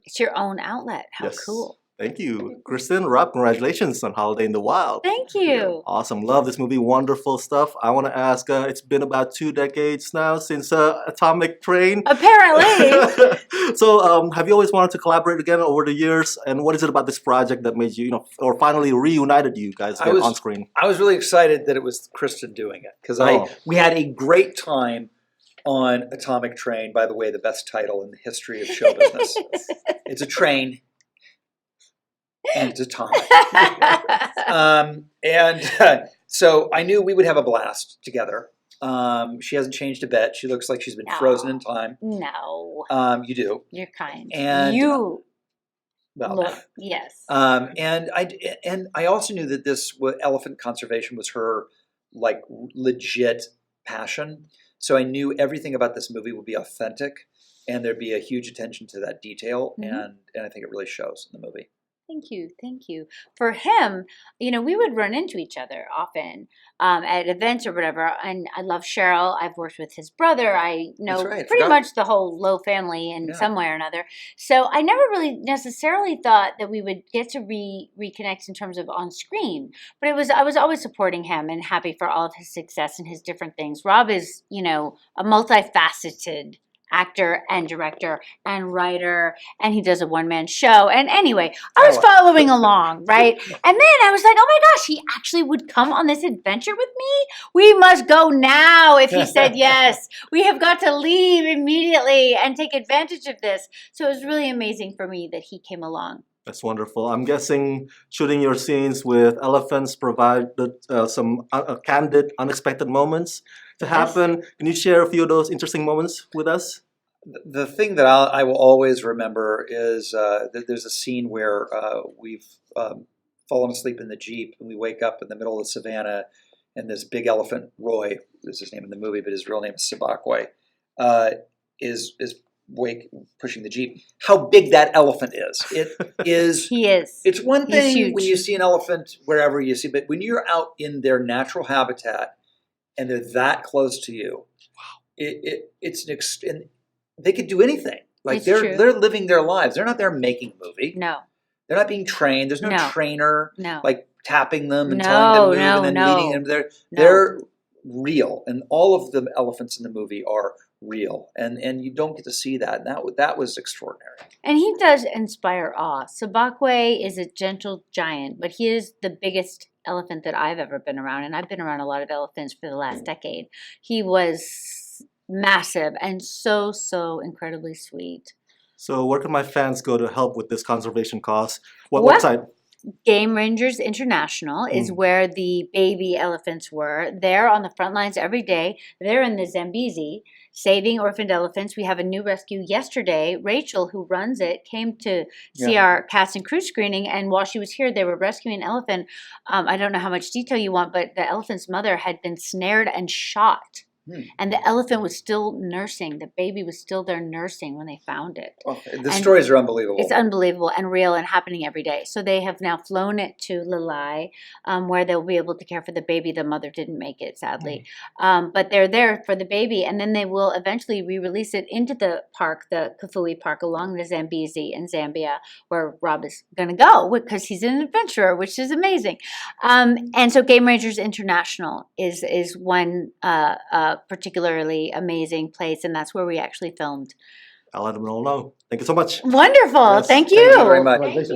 It's your own outlet. How cool. Thank you. Kristin, Rob, congratulations on Holiday in the Wild. Thank you. Awesome. Love this movie. Wonderful stuff. I want to ask, it's been about 2 decades now since Atomic Train. Apparently. So have you always wanted to collaborate again over the years? And what is it about this project that made you, or finally reunited you guys again on screen? I was really excited that it was Kristin doing it because we had a great time on Atomic Train. By the way, the best title in the history of show business. It's a train. And it's atomic. So I knew we would have a blast together. She hasn't changed a bit. She looks like she's been frozen in time. No. You do. You're kind. And yes. And I also knew that this elephant conservation was her like legit passion. So I knew everything about this movie would be authentic, and there'd be a huge attention to that detail, and I think it really shows in the movie. Thank you. Thank you. For him, we would run into each other often at events or whatever. And I love Cheryl. I've worked with his brother. I know pretty much the whole Lowe family in some way or another. So I never really necessarily thought that we would get to reconnect in terms of on screen. But I was always supporting him and happy for all of his success and his different things. Rob is, a multifaceted actor and director and writer, and he does a one-man show. And anyway, I was following along, right? And then I was like, oh my gosh, he actually would come on this adventure with me? We must go now if he said yes. We have got to leave immediately and take advantage of this. So it was really amazing for me that he came along. That's wonderful. I'm guessing shooting your scenes with elephants provided some candid, unexpected moments to happen. Yes. Can you share a few of those interesting moments with us? The thing that I will always remember is that there's a scene where we've fallen asleep in the Jeep, and we wake up in the middle of the savannah, and this big elephant, Roy, is his name in the movie, but his real name is Sabakwe, is pushing the Jeep. How big that elephant is. It is. He is. It's one thing when you see an elephant wherever you see, but when you're out in their natural habitat and they're that close to you, and they could do anything. Like they're living their lives. They're not there making a movie. No. They're not being trained. There's no trainer like tapping them and telling them to move and then leading them. They're real, and all of the elephants in the movie are real, and you don't get to see that, and that was extraordinary. And he does inspire awe. Sabakwe is a gentle giant, but he is the biggest elephant that I've ever been around, and I've been around a lot of elephants for the last decade. He was massive and so incredibly sweet. So where can my fans go to help with this conservation cause? What website? Game Rangers International is where the baby elephants were. They're on the front lines every day. They're in the Zambezi saving orphaned elephants. We have a new rescue yesterday. Rachel, who runs it, came to see our cast and crew screening, and while she was here, they were rescuing an elephant. I don't know how much detail you want, but the elephant's mother had been snared and shot. And the elephant was still nursing. The baby was still there nursing when they found it. Oh, the stories are unbelievable. It's unbelievable and real and happening every day. So they have now flown it to Lalai, where they'll be able to care for the baby. The mother didn't make it, sadly. But they're there for the baby. And then they will eventually re-release it into the park, the Kafui Park, along the Zambezi in Zambia, where Rob is going to go because he's an adventurer, which is amazing. And so Game Rangers International is one particularly amazing place, and that's where we actually filmed. I'll let them all know. Thank you so much. Wonderful. Yes. Thank you. Thank you very much.